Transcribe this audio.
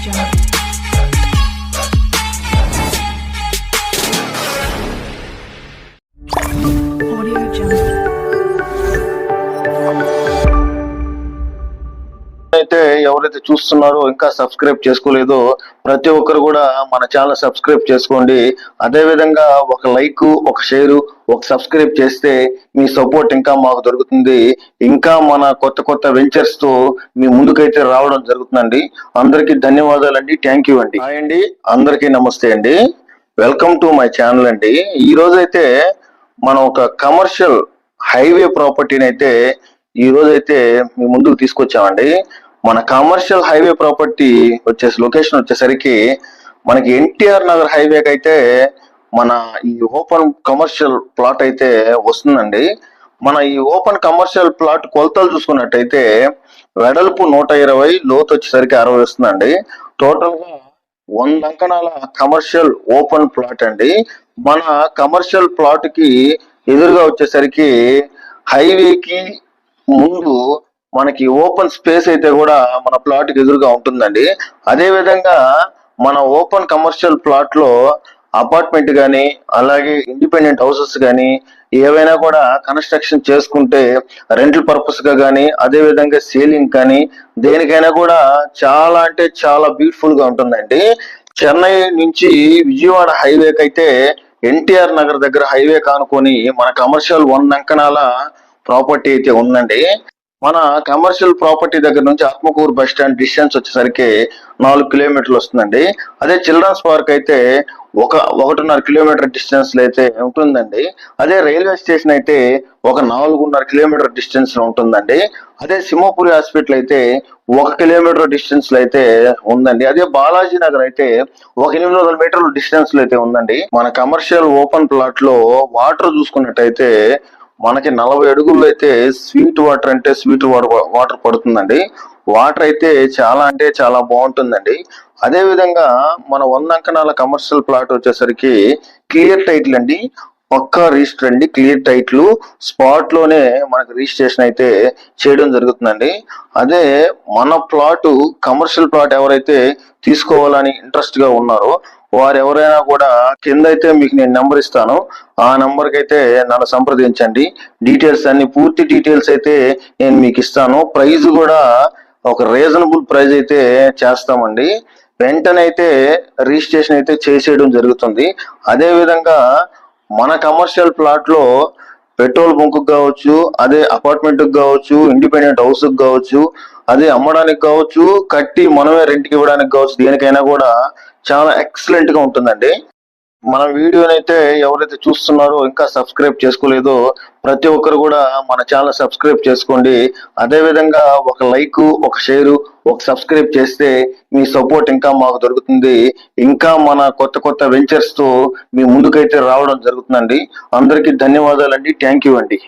Jungle. Audio Jungle. అయితే ఎవరైతే చూస్తున్నారో ఇంకా సబ్స్క్రైబ్ చేసుకోలేదో ప్రతి ఒక్కరు కూడా మన ఛానల్ సబ్స్క్రైబ్ చేసుకోండి. అదే విధంగా ఒక లైక్, ఒక షేర్, ఒక సబ్స్క్రైబ్ చేస్తే మీ సపోర్ట్ ఇంకా మాకు దొరుకుతుంది. ఇంకా మన కొత్త కొత్త వెంచర్స్ తో మీ ముందుకైతే రావడం జరుగుతుందండి. అందరికీ ధన్యవాదాలండి. థ్యాంక్ యూ అండి. హాయ్ అండి, అందరికీ నమస్తే అండి. వెల్కమ్ టు మై ఛానల్ అండి. ఈ రోజైతే మనం ఒక కమర్షియల్ హైవే ప్రాపర్టీని అయితే ఈ రోజైతే మీ ముందుకు తీసుకొచ్చామండి. మన కమర్షియల్ హైవే ప్రాపర్టీ లొకేషన్ వచ్చేసరికి మనకి ఎన్టీఆర్ నగర్ హైవేకి అయితే మన ఈ ఓపెన్ కమర్షియల్ ప్లాట్ అయితే వస్తుందండి. మన ఈ ఓపెన్ కమర్షియల్ ప్లాట్ కొలతలు చూసుకున్నట్టయితే వెడల్పు 120, లోతు వచ్చేసరికి 60 వస్తుందండి. టోటల్ గా 100 అంకణాల కమర్షియల్ ఓపెన్ ప్లాట్ అండి. మన కమర్షియల్ ప్లాట్ కి ఎదురుగా వచ్చేసరికి హైవేకి ముందు మనకి ఓపెన్ స్పేస్ అయితే కూడా మన ప్లాట్ కి ఎదురుగా ఉంటుందండి. అదే విధంగా మన ఓపెన్ కమర్షియల్ ప్లాట్ లో అపార్ట్మెంట్ కానీ, అలాగే ఇండిపెండెంట్ హౌసెస్ కానీ ఏవైనా కూడా కన్స్ట్రక్షన్ చేసుకుంటే రెంటల్ పర్పస్ గా కానీ, అదే విధంగా సేలింగ్ కానీ దేనికైనా కూడా చాలా అంటే చాలా బ్యూటిఫుల్ గా ఉంటుందండి. చెన్నై నుంచి విజయవాడ హైవేకి అయితే ఎన్టీఆర్ నగర్ దగ్గర హైవే కానుకొని మన కమర్షియల్ 100 అంకణాల ప్రాపర్టీ అయితే ఉందండి. మన కమర్షియల్ ప్రాపర్టీ దగ్గర నుంచి ఆత్మకూరు బస్ స్టాండ్ డిస్టెన్స్ వచ్చేసరికి 4 కిలోమీటర్లు వస్తుందండి. అదే చిల్డ్రన్స్ పార్క్ అయితే 1.5 కిలోమీటర్ డిస్టెన్స్ లో అయితే ఉంటుందండి. అదే రైల్వే స్టేషన్ అయితే 4.5 కిలోమీటర్ డిస్టెన్స్ లో ఉంటుందండి. అదే సింహపురి హాస్పిటల్ అయితే 1 కిలోమీటర్ డిస్టెన్స్ లో అయితే ఉందండి. అదే బాలాజీ నగర్ అయితే 800 మీటర్ల డిస్టెన్స్ లో అయితే ఉందండి. మన కమర్షియల్ ఓపెన్ ప్లాట్ లో వాటర్ చూసుకున్నట్టయితే మనకి 40 అడుగుల్లో అయితే స్వీట్ వాటర్ పడుతుందండి. వాటర్ అయితే చాలా అంటే చాలా బాగుంటుందండి. అదే విధంగా మన 100 అంకణాల కమర్షియల్ ప్లాట్ వచ్చేసరికి క్లియర్ టైటిల్ అండి. పక్కా రిజిస్టర్ అండి. క్లియర్ టైటిల్ స్పాట్ లోనే మనకి రిజిస్ట్రేషన్ అయితే చేయడం జరుగుతుందండి. అదే మన ప్లాట్ కమర్షియల్ ప్లాట్ ఎవరైతే తీసుకోవాలని ఇంట్రెస్ట్ గా ఉన్నారో వారు ఎవరైనా కూడా కింద అయితే మీకు నేను నెంబర్ ఇస్తాను. ఆ నెంబర్ కి అయితే నన్ను సంప్రదించండి. డీటెయిల్స్ అన్ని పూర్తి డీటెయిల్స్ అయితే నేను మీకు ఇస్తాను. ప్రైస్ కూడా ఒక రీజనబుల్ ప్రైస్ అయితే చేస్తామండి. వెంటనే అయితే రిజిస్ట్రేషన్ అయితే చేసేయడం జరుగుతుంది. అదే విధంగా మన కమర్షియల్ ప్లాట్ లో పెట్రోల్ బంక్ కావచ్చు, అదే అపార్ట్మెంట్ కావచ్చు, ఇండిపెండెంట్ హౌస్ కావచ్చు, అదే అమ్మడానికి కావచ్చు, కట్టి మనమే రెంట్కి ఇవ్వడానికి కావచ్చు, దేనికైనా కూడా చాలా ఎక్సలెంట్ గా ఉంటుందండి. మన వీడియోనైతే ఎవరైతే చూస్తున్నారో ఇంకా సబ్స్క్రైబ్ చేసుకోలేదో ప్రతి ఒక్కరు కూడా మన ఛానల్ సబ్స్క్రైబ్ చేసుకోండి. అదే విధంగా ఒక లైక్, ఒక షేర్, ఒక సబ్స్క్రైబ్ చేస్తే మీ సపోర్ట్ ఇంకా మాకు దొరుకుతుంది. ఇంకా మన కొత్త కొత్త వెంచర్స్ తో మీ ముందుకైతే రావడం జరుగుతుందండి. అందరికీ ధన్యవాదాలండి. థ్యాంక్ యూ అండి.